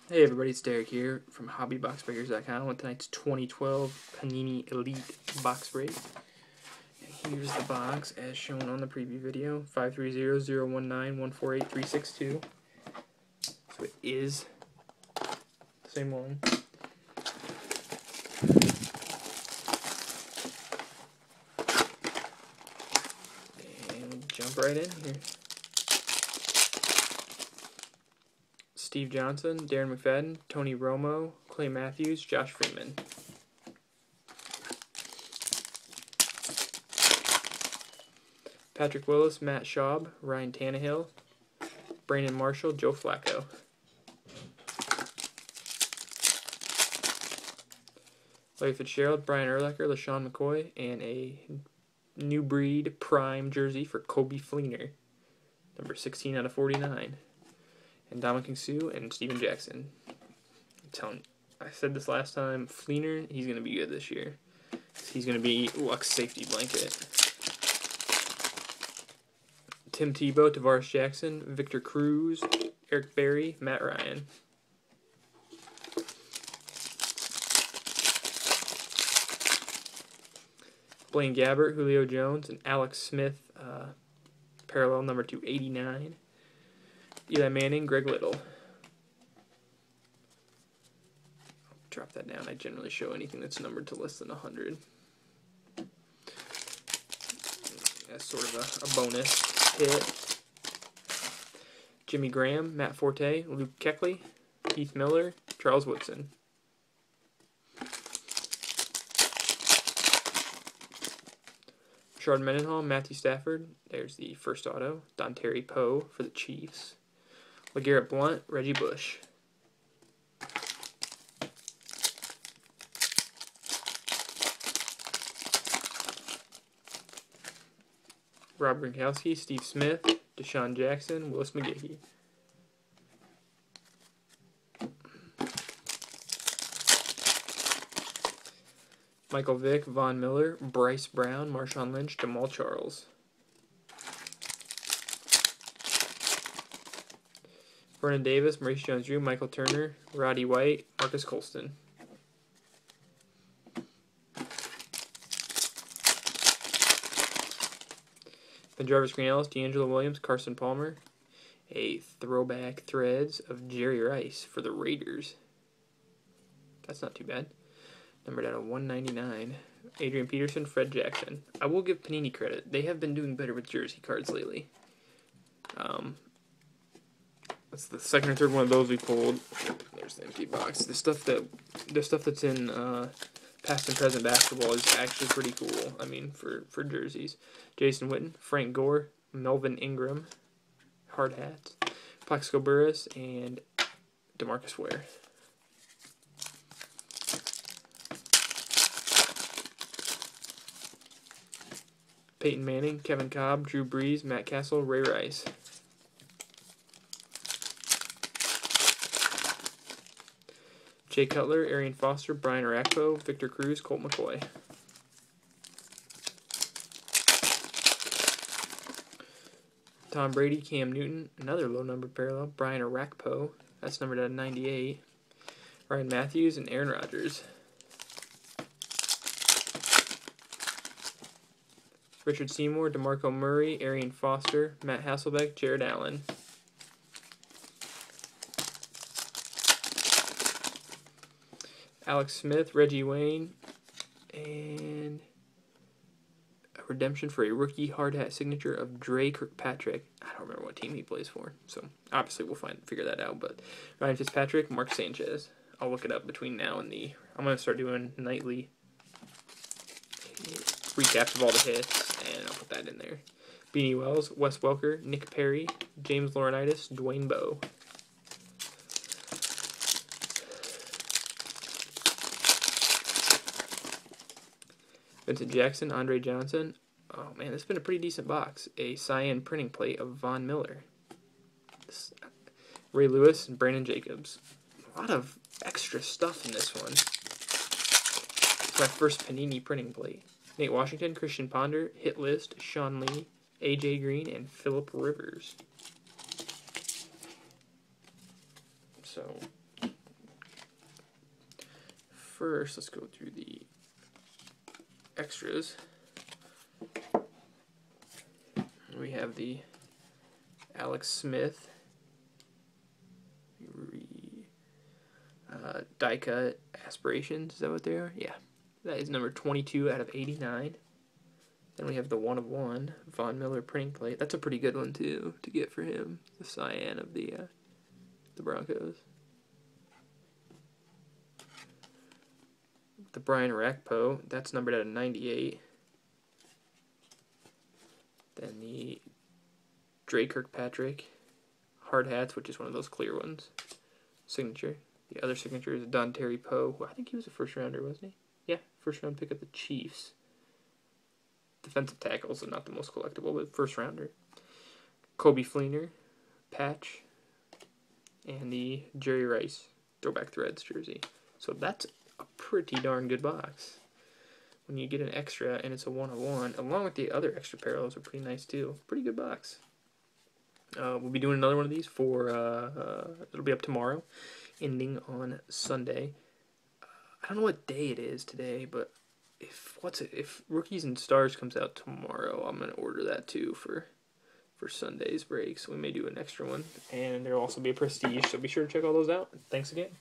Hey everybody, it's Derek here from HobbyBoxBreakers.com with tonight's 2012 Panini Elite box break. And here's the box as shown on the preview video, 530-019-148-362. So it is the same one. And we'll jump right in here. Steve Johnson, Darren McFadden, Tony Romo, Clay Matthews, Josh Freeman. Patrick Willis, Matt Schaub, Ryan Tannehill, Brandon Marshall, Joe Flacco. Larry Fitzgerald, Brian Urlacher, LaShawn McCoy, and a new breed prime jersey for Kobe Fleener, number 16/49. And Dominican Sue and Steven Jackson. I'm telling you, I said this last time, Fleener, he's going to be good this year. He's going to be Luck's safety blanket. Tim Tebow, Tavares Jackson, Victor Cruz, Eric Berry, Matt Ryan. Blaine Gabbert, Julio Jones, and Alex Smith, parallel number 289. Eli Manning, Greg Little. Drop that down. I generally show anything that's numbered to less than 100. That's sort of a bonus hit. Jimmy Graham, Matt Forte, Luke Kuechly, Keith Miller, Charles Woodson. Rashard Mendenhall, Matthew Stafford. There's the first auto. Dontari Poe for the Chiefs. LeGarrette Blount, Reggie Bush. Rob Gronkowski, Steve Smith, Deshaun Jackson, Willis McGahee. Michael Vick, Von Miller, Bryce Brown, Marshawn Lynch, Jamal Charles. Vernon Davis, Maurice Jones-Drew, Michael Turner, Roddy White, Marcus Colston. Ben Jarvis Green Ellis, D'Angelo Williams, Carson Palmer. A throwback threads of Jerry Rice for the Raiders. That's not too bad. Numbered out of 199. Adrian Peterson, Fred Jackson. I will give Panini credit. They have been doing better with jersey cards lately. That's the second or third one of those we pulled. There's the empty box. The stuff that's in past and present basketball is actually pretty cool. I mean, for jerseys. Jason Witten, Frank Gore, Melvin Ingram, hard hats, Plaxico Burress, and DeMarcus Ware. Peyton Manning, Kevin Cobb, Drew Brees, Matt Castle, Ray Rice. Jay Cutler, Arian Foster, Brian Arakpo, Victor Cruz, Colt McCoy. Tom Brady, Cam Newton, another low-numbered parallel, Brian Arakpo, that's numbered at 98. Ryan Matthews and Aaron Rodgers. Richard Seymour, DeMarco Murray, Arian Foster, Matt Hasselbeck, Jared Allen. Alex Smith, Reggie Wayne, and a redemption for a rookie hard hat signature of Dre Kirkpatrick. I don't remember what team he plays for, so obviously we'll figure that out. But Ryan Fitzpatrick, Mark Sanchez. I'll look it up between now and I'm going to start doing nightly recaps of all the hits, and I'll put that in there. Beanie Wells, Wes Welker, Nick Perry, James Laurinaitis, Dwayne Bowe. Vincent Jackson, Andre Johnson. Oh man, this has been a pretty decent box. A cyan printing plate of Von Miller. Ray Lewis and Brandon Jacobs. A lot of extra stuff in this one. It's my first Panini printing plate. Nate Washington, Christian Ponder, Hit List, Sean Lee, AJ Green, and Phillip Rivers. So first, let's go through the extras. We have the Alex Smith die cut aspirations. Is that what they are? Yeah. That is number 22 out of 89. Then we have the 1/1 Von Miller printing plate. That's a pretty good one too to get for him. The cyan of the Broncos. The Brian Rakpo. That's numbered out of 98. Then the Dre Kirkpatrick hard hats, which is one of those clear ones. Signature. The other signature is Don Terry Poe. I think he was a first rounder, wasn't he? Yeah, first round pick of the Chiefs. Defensive tackle, so not the most collectible, but first rounder. Kobe Fleener patch. And the Jerry Rice Throwback Threads jersey. So that's a pretty darn good box. When you get an extra and it's a 1/1, along with the other extra parallels are pretty nice too. Pretty good box. We'll be doing another one of these for, it'll be up tomorrow, ending on Sunday. I don't know what day it is today, but if Rookies and Stars comes out tomorrow, I'm going to order that too for Sunday's break. So we may do an extra one. And there will also be a Prestige, so be sure to check all those out. Thanks again.